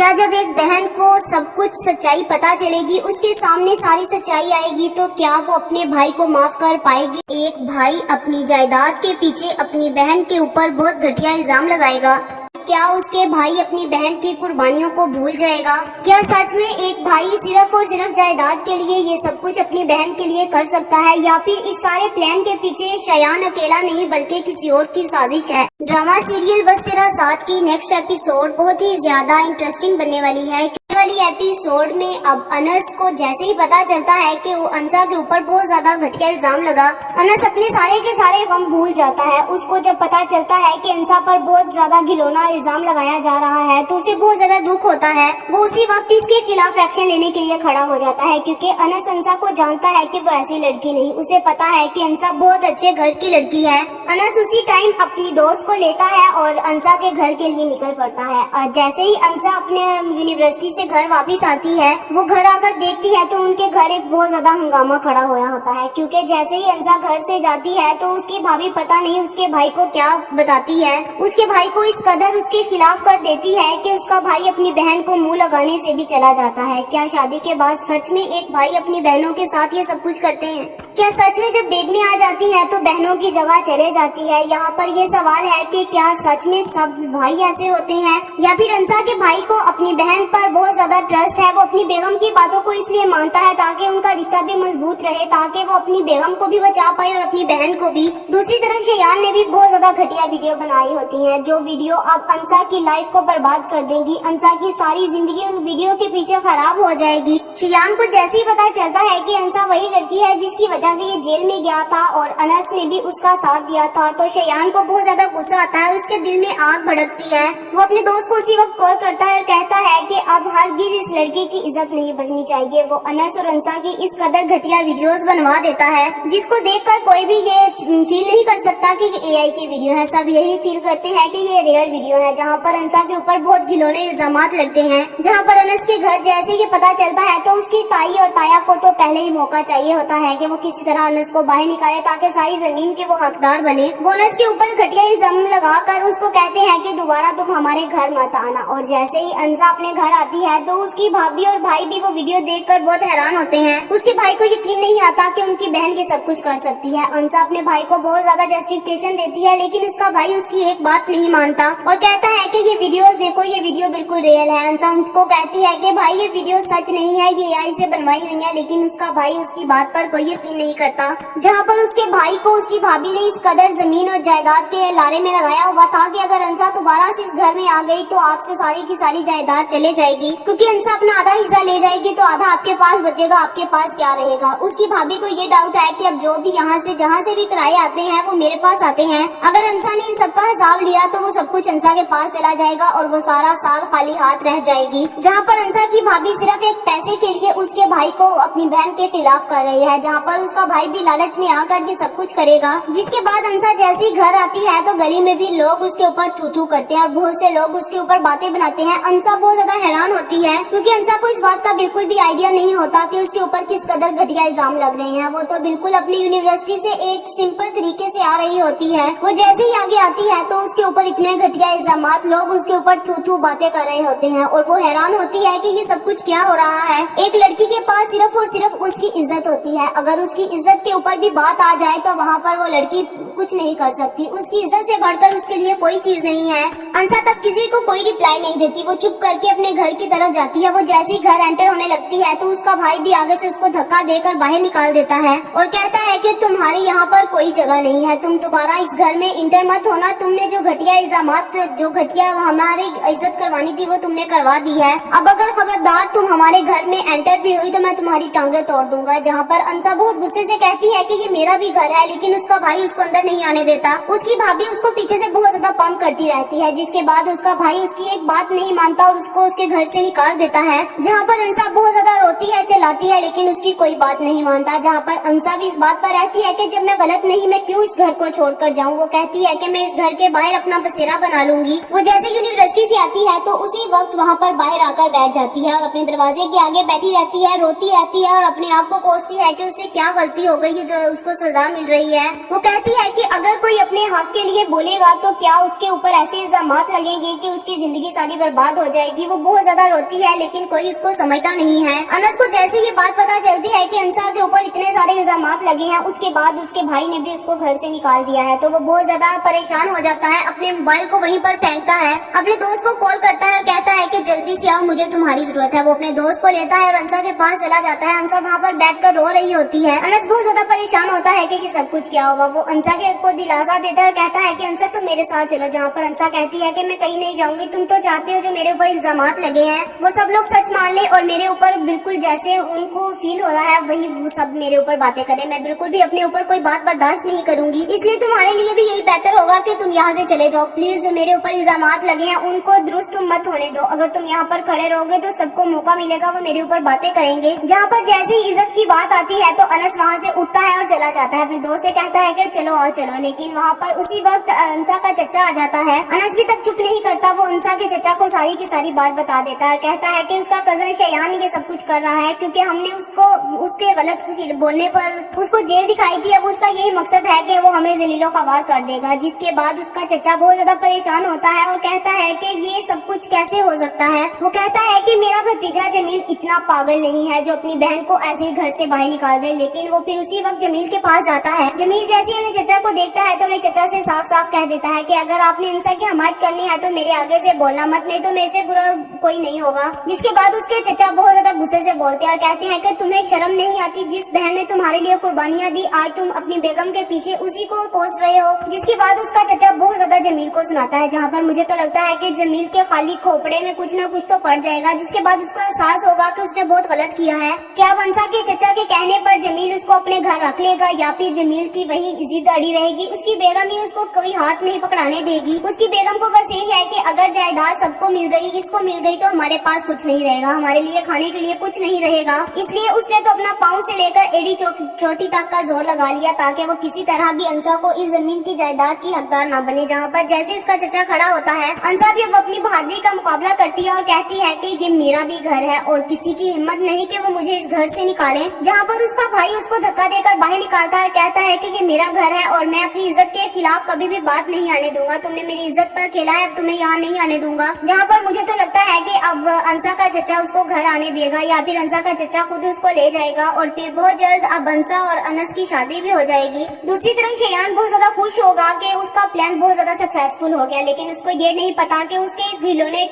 क्या जब एक बहन को सब कुछ सच्चाई पता चलेगी, उसके सामने सारी सच्चाई आएगी, तो क्या वो अपने भाई को माफ कर पाएगी? एक भाई अपनी जायदाद के पीछे अपनी बहन के ऊपर बहुत घटिया इल्जाम लगाएगा। क्या उसके भाई अपनी बहन की कुर्बानियों को भूल जाएगा? क्या सच में एक भाई सिर्फ और सिर्फ जायदाद के लिए ये सब कुछ अपनी बहन के लिए कर सकता है, या फिर इस सारे प्लान के पीछे शयान अकेला नहीं बल्कि किसी और की साजिश है? ड्रामा सीरियल बस तेरा साथ की नेक्स्ट एपिसोड बहुत ही ज्यादा इंटरेस्टिंग बनने वाली है। वाली एपिसोड में अब अनस को जैसे ही पता चलता है कि वो अंसा के ऊपर बहुत ज्यादा घटिया इल्जाम लगा, अनस अपने सारे के सारे गम भूल जाता है। उसको जब पता चलता है कि अंसा पर बहुत ज्यादा घिनौना इल्जाम लगाया जा रहा है तो उसे बहुत ज्यादा दुख होता है। वो उसी वक्त इसके खिलाफ एक्शन लेने के लिए खड़ा हो जाता है, क्योंकि अनस अंसा को जानता है कि वो ऐसी लड़की नहीं, उसे पता है कि अंसा बहुत अच्छे घर की लड़की है। अनस उसी टाइम अपनी दोस्त को लेता है और अंसा के घर के लिए निकल पड़ता है। और जैसे ही अंसा अपने यूनिवर्सिटी से घर वापस आती है, वो घर आकर देखती है तो उनके घर एक बहुत ज्यादा हंगामा खड़ा हुआ होता है, क्योंकि जैसे ही अंसा घर से जाती है तो उसकी भाभी पता नहीं उसके भाई को क्या बताती है। उसके भाई को इस कदर उसके खिलाफ कर देती है कि उसका भाई अपनी बहन को मुंह लगाने से भी चला जाता है। क्या शादी के बाद सच में एक भाई अपनी बहनों के साथ ये सब कुछ करते हैं? क्या सच में जब बेगमें आ जाती है तो बहनों की जगह चले जाती है? यहाँ पर ये सवाल है कि क्या सच में सब भाई ऐसे होते हैं, या फिर अंसा के भाई को अपनी बहन पर बहुत ज्यादा ट्रस्ट है, वो अपनी बेगम की बातों को इसलिए मानता है ताकि उनका रिश्ता भी मजबूत रहे, ताकि वो अपनी बेगम को भी बचा पाए और अपनी बहन को भी। दूसरी तरफ शयान ने भी बहुत ज्यादा घटिया वीडियो बनाई होती है, जो वीडियो अब अंसा की लाइफ को बर्बाद कर देगी। अंसा की सारी जिंदगी उन वीडियो के पीछे खराब हो जाएगी। शयान को जैसे ही पता चलता है कि अंसा वही लड़की है जिसकी वजह से ये जेल में गया था और अनस ने भी उसका साथ दिया था, तो शयान को बहुत ज्यादा गुस्सा आता है और उसके दिल में आग भड़कती है। वो अपने दोस्त को उसी वक्त कॉल करता है और कहता है कि अब हरगिज इस लड़की की इज्जत नहीं बचनी चाहिए। वो अनस और अंसा की इस कदर घटिया वीडियोस बनवा देता है जिसको देखकर कोई भी ये फील नहीं कर सकता कि ये एआई की वीडियो है। सब यही फील करते हैं कि ये रियल वीडियो है, जहाँ पर अंसा के ऊपर बहुत घिनौने इल्जामात लगते हैं। जहाँ पर अनस के घर जैसे ये पता चलता है तो उसकी ताई और ताया को तो पहले ही मौका चाहिए होता है कि वो किसी तरह अनस को बाहर निकाले ताकि सारी जमीन के वो हकदार बने। वो अनस के ऊपर घटिया इल्जाम लगाकर उसको कहते हैं कि दोबारा तुम हमारे घर मत आना। और जैसे ही अंसा अपने घर आती है तो उसकी भाभी और भाई भी वो वीडियो देखकर बहुत हैरान होते हैं। उसके भाई को यकीन नहीं आता कि उनकी बहन ये सब कुछ कर सकती है। अंसा अपने भाई को बहुत ज्यादा जस्टिफिकेशन देती है, लेकिन उसका भाई उसकी एक बात नहीं मानता और कहता है कि ये वीडियोस देखो, ये वीडियो बिल्कुल रियल है। अंसा उनको कहती है कि भाई ये वीडियो सच नहीं है, ये एआई से बनवाई हुई है, लेकिन उसका भाई उसकी बात पर कोई यकीन नहीं करता। जहाँ पर उसके भाई को उसकी भाभी ने इस कदर जमीन और जायदाद के लारे में लगाया हुआ था कि अगर अंसा दोबारा से इस घर में आ गई तो आपसे सारी की सारी जायदाद चले जाएगी, क्योंकि अंसा अपना आधा हिस्सा ले जाएगी तो आधा आपके पास बचेगा, आपके पास क्या रहेगा। उसकी भाभी को ये डाउट है कि अब जो भी यहाँ से जहाँ से भी किराए आते हैं वो मेरे पास आते हैं, अगर अंसा ने इन सबका हिसाब लिया तो वो सब कुछ अंसा के पास चला जाएगा और वो सारा साल खाली हाथ रह जाएगी। जहाँ पर अंसा की भाभी सिर्फ एक पैसे के लिए उसके भाई को अपनी बहन के खिलाफ कर रही है, जहाँ पर उसका भाई भी लालच में आकर ये सब कुछ करेगा। जिसके बाद अंसा जैसी घर आती है तो गली में भी लोग उसके ऊपर थू थू करते हैं और बहुत से लोग उसके ऊपर बातें बनाते हैं। अंसा बहुत ज्यादा हैरान होती है क्योंकि अंसा को इस बात का बिल्कुल भी आइडिया नहीं होता कि उसके ऊपर किस कदर घटिया इल्जाम लग रहे हैं। वो तो बिल्कुल अपनी यूनिवर्सिटी से एक सिंपल तरीके से आ रही होती है। वो जैसे ही आगे आती है तो उसके ऊपर इतने घटिया इल्जामात, लोग उसके ऊपर थू थू बातें कर रहे होते हैं और वो हैरान होती है कि ये सब कुछ क्या हो रहा है। एक लड़की के पास सिर्फ और सिर्फ उसकी इज्जत होती है, अगर उसकी इज्जत के ऊपर भी बात आ जाए तो वहाँ पर वो लड़की कुछ नहीं कर सकती। उसकी इज्जत से बढ़कर उसके लिए कोई चीज नहीं है। अंसा तक किसी को कोई रिप्लाई नहीं देती, वो चुप करके अपने घर की तरफ जाती है। वो जैसे ही घर एंटर होने लगती है तो उसका भाई भी आगे से उसको धक्का देकर बाहर निकाल देता है और कहता है कि तुम्हारी यहाँ पर कोई जगह नहीं है, तुम दोबारा इस घर में इंटर मत होना। तुमने जो घटिया इल्जामात, जो घटिया हमारी इज्जत करवानी थी वो तुमने करवा दी है। अब अगर खबरदार तुम हमारे घर में एंटर भी हुई तो मैं तुम्हारी टांगे तोड़ दूंगा। जहाँ पर अंसा बहुत गुस्से से कहती है कि ये मेरा भी घर है, लेकिन उसका भाई उसको अंदर नहीं आने देता। उसकी भाभी उसको पीछे से बहुत ज्यादा पंप करती रहती है, जिसके बाद उसका भाई उसकी एक बात नहीं मानता और उसको उसके घर से निकाल देता है, जहाँ पर अंसा बहुत ज्यादा रोती है, चिल्लाती है, लेकिन उसकी कोई बात नहीं मानता। जहाँ पर अंसा भी इस बात पर रहती है कि जब मैं गलत नहीं, मैं क्यों इस घर को छोड़कर जाऊँ। वो कहती है कि मैं इस घर के बाहर अपना बसेरा बना लूंगी। वो जैसे यूनिवर्सिटी से आती है तो उसी वक्त वहाँ पर बाहर आकर बैठ जाती है और अपने दरवाजे के आगे बैठी रहती है, रोती रहती है और अपने आप को कोसती है कि उसे क्या गलती हो गई है जो उसको सजा मिल रही है। वो कहती है कि अगर कोई अपने हक के लिए बोलेगा तो क्या उसके ऊपर ऐसे इल्जामात लगेंगे कि उसकी जिंदगी सारी बर्बाद हो जाएगी। वो बहुत ज्यादा रोती है, लेकिन कोई उसको समझता नहीं है। अनस को जैसे ये बात पता चलती है कि अंसा के ऊपर इतने सारे इल्जामात लगे हैं, उसके बाद उसके भाई ने भी उसको घर से निकाल दिया है, तो वो बहुत ज्यादा परेशान हो जाता है। अपने मोबाइल को वहीं पर फेंकता है, अपने दोस्त को कॉल करता है और कहता है कि जल्दी से आओ, मुझे तुम्हारी जरूरत है। वो अपने दोस्त को लेता है और अंसा के पास चला जाता है। अंसा वहाँ पर बैठकर रो रही होती है। अनस बहुत ज्यादा परेशान होता है कि सब कुछ क्या हुआ। वो अंसा को दिलासा देता है और कहता है कि अंसा तुम मेरे साथ चलो। जहाँ पर अंसा कहती है कि मैं कहीं नहीं जाऊंगी, तुम तो चाहते हो जो मेरे ऊपर इल्जामात लगे हैं वो सब लोग सच मान ले और मेरे ऊपर बिल्कुल जैसे उनको फील हो रहा है वही वो सब मेरे ऊपर बातें करें। मैं बिल्कुल भी अपने ऊपर कोई बात बर्दाश्त नहीं करूंगी, इसलिए तुम्हारे लिए भी यही बेहतर होगा कि तुम यहाँ से चले जाओ। प्लीज जो मेरे ऊपर इल्जामात लगे हैं उनको दुरुस्त तुम मत होने दो। अगर तुम यहाँ पर खड़े रहोगे तो सबको मौका मिलेगा, वो मेरे ऊपर बातें करेंगे। जहाँ पर जैसे ही इज्जत की बात आती है तो अनस वहाँ से उठता है और चला जाता है, अपने दोस्त से कहता है कि चलो और चलो। लेकिन वहाँ पर उसी वक्त अंसा का चचा आ जाता है। अनस भी तक चुप नहीं करता, वो अंसा के चचा को सारी की सारी बात बता देता है। कहता है कि उसका कजन शयान ये सब कुछ कर रहा है क्योंकि हमने उसको उसके गलत बोलने पर उसको जेल दिखाई थी। अब उसका यही मकसद है कि वो हमें जलीलो ख्वार कर देगा। जिसके बाद उसका चचा बहुत ज्यादा परेशान होता है और कहता है कि ये सब कुछ कैसे हो सकता है। वो कहता है कि मेरा भतीजा जमील इतना पागल नहीं है जो अपनी बहन को ऐसे ही घर से बाहर निकाल दे। लेकिन वो फिर उसी वक्त जमील के पास जाता है। जमील जैसे ही अपने चचा को देखता है तो अपने चचा से साफ साफ कह देता है कि अगर आपने अंसा की हमायत करनी है तो मेरे आगे से बोलना मत, नहीं तो मेरे से बुरा कोई नहीं होगा। जिसके बाद उसके चचा बहुत ज्यादा गुस्से से बोलते हैं और कहते हैं कि तुम्हें शर्म नहीं आती, जिस बहन ने तुम्हारे लिए कुर्बानियां दी आज तुम अपनी बेगम के पीछे उसी को कोस रहे हो। जिसके बाद उसका चचा बहुत ज्यादा जमील को सुनाता है, जहाँ पर मुझे तो लगता है कि जमील के खाली खोपड़े में कुछ न कुछ तो पड़ जाएगा। जिसके बाद उसको एहसास होगा कि उसने बहुत गलत किया है। क्या अंसा के चचा के कहने पर जमील उसको अपने घर रख लेगा या फिर जमील की वही जिद अड़ी रहेगी, उसकी बेगम ही उसको कोई हाथ नहीं पकड़ाने देगी। उसकी बेगम को बस यही है कि अगर जायदाद सबको मिल गई, इसको मिल गई तो हमारे पास कुछ नहीं रहेगा, हमारे लिए खाने के लिए कुछ नहीं रहेगा। इसलिए उसने तो अपना पाँव से लेकर एड़ी चोटी तक का जोर लगा लिया ताकि वो किसी तरह भी अंसा को इस जमीन की जायदाद की हकदार न बने। जहाँ पर जैसे उसका चचा खड़ा होता है, अंसा भी अब अपनी बहादुरी का मुकाबला करती है और कहती है कि ये मेरा भी घर है और किसी की हिम्मत नहीं कि वो मुझे इस घर से निकाले। जहाँ पर उसका भाई उसको धक्का देकर बाहर निकालता है, कहता है कि ये मेरा घर है और मैं अपनी इज्जत के खिलाफ कभी भी बात नहीं आने दूंगा। तुमने मेरी इज्जत पर खेला है, अब तुम्हें यहाँ नहीं आने दूंगा। जहाँ पर मुझे तो लगता है कि अब अंसा का चचा उसको घर आने देगा या फिर अंसा का चचा खुद उसको ले जाएगा और फिर बहुत जल्द अब अंसा और अनस की शादी भी हो जाएगी। दूसरी तरफ शयान बहुत ज्यादा खुश होगा कि उसका प्लान बहुत ज्यादा सक्सेसफुल हो गया, लेकिन उसको ये नहीं पता कि उसके इस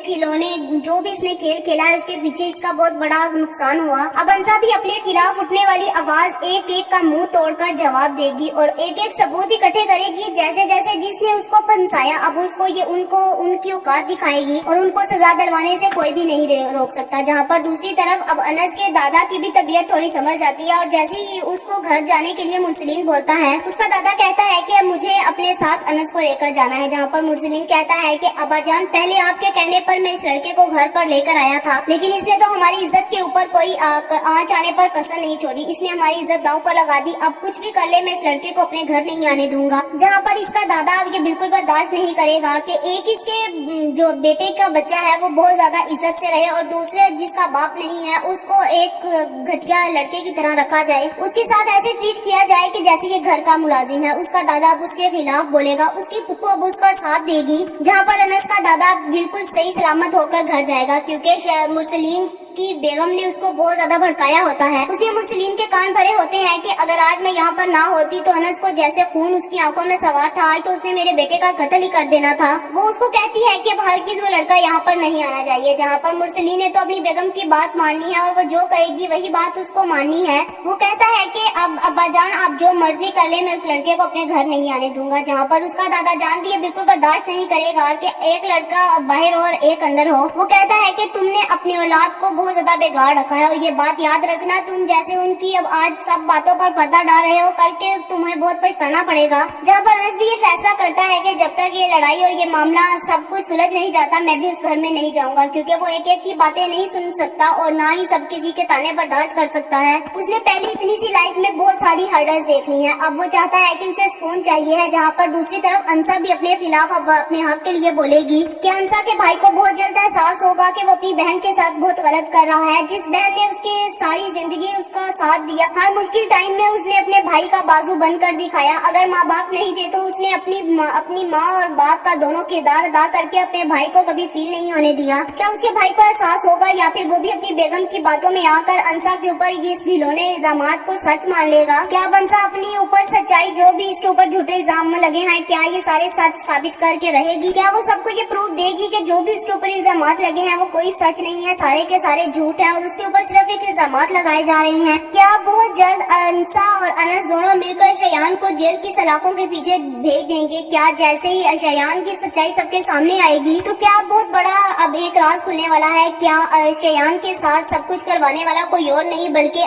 खिलौने जो भी इसने खेल खेला है उसके पीछे इसका बहुत बड़ा नुकसान हुआ। अब अंसा भी अपने खिलाफ उठने वाली आवाज एक एक का मुंह तोड़कर जवाब देगी और एक एक सबूत इकट्ठे करेगी। जैसे जैसे जिसने उसको फंसाया अब उसको ये उनकी औकात दिखाएगी और उनको सजा दिलवाने से कोई भी नहीं रोक सकता। जहाँ पर दूसरी तरफ अब अनस के दादा की भी तबीयत थोड़ी समझ जाती है और जैसे ही उसको घर जाने के लिए मुरसलीन बोलता है, उसका दादा कहता है कि मुझे अपने साथ अनस को लेकर जाना है। जहाँ पर मुरसलीन कहता है कि अब्बाजान पहले आपके कहने पर मैं इस लड़के को घर पर लेकर आया था, लेकिन इसने तो हमारी इज्जत के ऊपर कोई आंच आने पर कसर नहीं छोड़ी, इसने हमारी इज्जत दांव पर लगा दी। अब कुछ भी कर ले मैं इस लड़के को अपने घर नहीं आने दूंगा। जहाँ पर इसका दादा अब ये बिल्कुल बर्दाश्त नहीं करेगा कि एक इसके जो बेटे का बच्चा है वो बहुत ज्यादा इज्जत से रहे और दूसरे जिसका बाप नहीं है उसको एक घटिया लड़के की तरह रखा जाए, उसके साथ ऐसे ट्रीट किया जाए कि जैसे ये घर का मुलाजिम है। उसका दादा अब उसके खिलाफ बोलेगा, उसकी पुप्पो अब उसका साथ देगी। जहाँ पर अनस का दादा बिल्कुल सही सलामत होकर घर जाएगा क्योंकि मुरसलीन की बेगम ने उसको बहुत ज्यादा भड़काया होता है। उसने मुरसलीन के कान भरे होते हैं कि अगर आज मैं यहाँ पर ना होती तो अनस को जैसे खून उसकी आंखों में सवार था आज तो उसने मेरे बेटे का कत्ल ही कर देना था। वो उसको कहती है कि अब हर किसी वो लड़का यहाँ पर नहीं आना चाहिए। जहाँ पर मुरसलीन ने तो अपनी बेगम की बात माननी है और वो जो कहेगी वही बात उसको माननी है। वो कहता है कि अब अब्बाजान आप जो मर्जी कर ले मैं उस लड़के को अपने घर नहीं आने दूंगा। जहाँ पर उसका दादा जान भी बिल्कुल बर्दाश्त नहीं करेगा कि एक लड़का बाहर हो और एक अंदर हो। वो कहता है कि तुमने अपनी औलाद को बहुत ज्यादा बिगाड़ रखा है। और ये बात याद रखना, तुम जैसे उनकी अब आज सब बातों पर पर्दा डाल रहे हो, कल के तुम्हें बहुत पछताना पड़ेगा। जहाँ पर अनस भी ये फैसला करता है कि जब तक ये लड़ाई और ये मामला सब कुछ सुलझ नहीं जाता, मैं भी उस घर में नहीं जाऊंगा, क्योंकि वो एक एक की बातें नहीं सुन सकता और ना ही सब किसी के ताने बर्दाश्त कर सकता है। उसने पहले इतनी सी लाइफ में बहुत सारी हर्डल्स देख ली हैं, अब वो चाहता है कि उसे सुकून चाहिए है। जहाँ पर दूसरी तरफ अंसा भी अपने खिलाफ अब अपने हक के लिए बोलेगी कि अंसा के भाई को बहुत जल्द एहसास होगा कि वो अपनी बहन के साथ बहुत गलत कर रहा है। जिस बहन ने उसकी सारी जिंदगी उसका साथ दिया, हर मुश्किल टाइम में उसने अपने भाई का बाजू बंद कर दिखाया। अगर माँ बाप नहीं थे तो उसने अपनी माँ और बाप का दोनों किरदार अदा करके अपने भाई को कभी फील नहीं होने दिया। क्या उसके भाई को एहसास होगा या फिर वो भी अपनी बेगम की बातों में आकर अंसा के ऊपर ये घिनौने इल्जामात को सच मान लेगा? क्या अंसा अपनी ऊपर सच्चाई, जो भी इसके ऊपर झूठे इल्जाम लगे हैं, क्या ये सारे सच साबित करके रहेगी? क्या वो सबको ये प्रूफ देगी कि जो भी उसके ऊपर इल्जामात लगे हैं वो कोई सच नहीं है, सारे के सारे झूठ है और उसके ऊपर सिर्फ एक इल्जामात लगाए जा रहे हैं? क्या बहुत जल्द अंसा और अनस दोनों मिलकर शयान को जेल की सलाखों के पीछे भेज देंगे? क्या जैसे ही शयान की सच्चाई सबके सामने आएगी तो क्या बहुत बड़ा अब एक राज खुलने वाला है? क्या शयान के साथ सब कुछ करवाने वाला कोई और नहीं बल्कि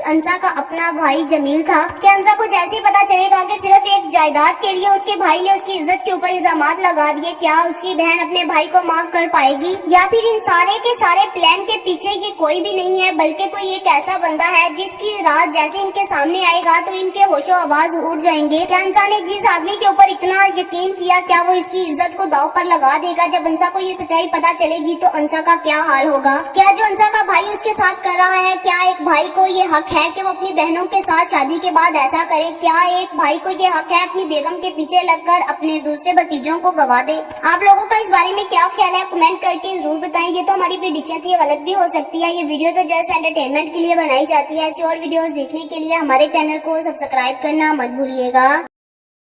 अंसा का अपना भाई जमील था? क्या अंसा को जैसे ही पता चलेगा कि सिर्फ एक जायदाद के लिए उसके भाई ने उसकी इज्जत के ऊपर इल्जामात लगा दिए, क्या उसकी बहन अपने भाई को माफ कर पाएगी? या फिर इन सारे के सारे प्लान के पीछे ये कोई भी नहीं है बल्कि कोई एक ऐसा बंदा है जिसकी राज जैसे इनके सामने आएगा तो इनके होशो आवाज उड़ जाएंगे? क्या अंसा ने जिस आदमी के ऊपर इतना यकीन किया, क्या वो इसकी इज्जत को दांव पर लगा देगा? जब अंसा को ये सच्चाई पता चलेगी तो अंसा का क्या हाल होगा? क्या जो अंसा का भाई उसके साथ कर रहा है, क्या एक भाई को ये हक है कि वो अपनी बहनों के साथ शादी के बाद ऐसा करे? क्या एक भाई को ये हक है अपनी बेगम के पीछे लगकर अपने दूसरे भतीजों को गवा दे? आप लोगों का इस बारे में क्या ख्याल है, कमेंट करके जरूर बताएं। ये तो हमारी प्रेडिक्शन थी, ये गलत भी हो सकती है। ये वीडियो तो जस्ट एंटरटेनमेंट के लिए बनाई जाती है। ऐसी और वीडियोस देखने के लिए हमारे चैनल को सब्सक्राइब करना मत भूलिएगा।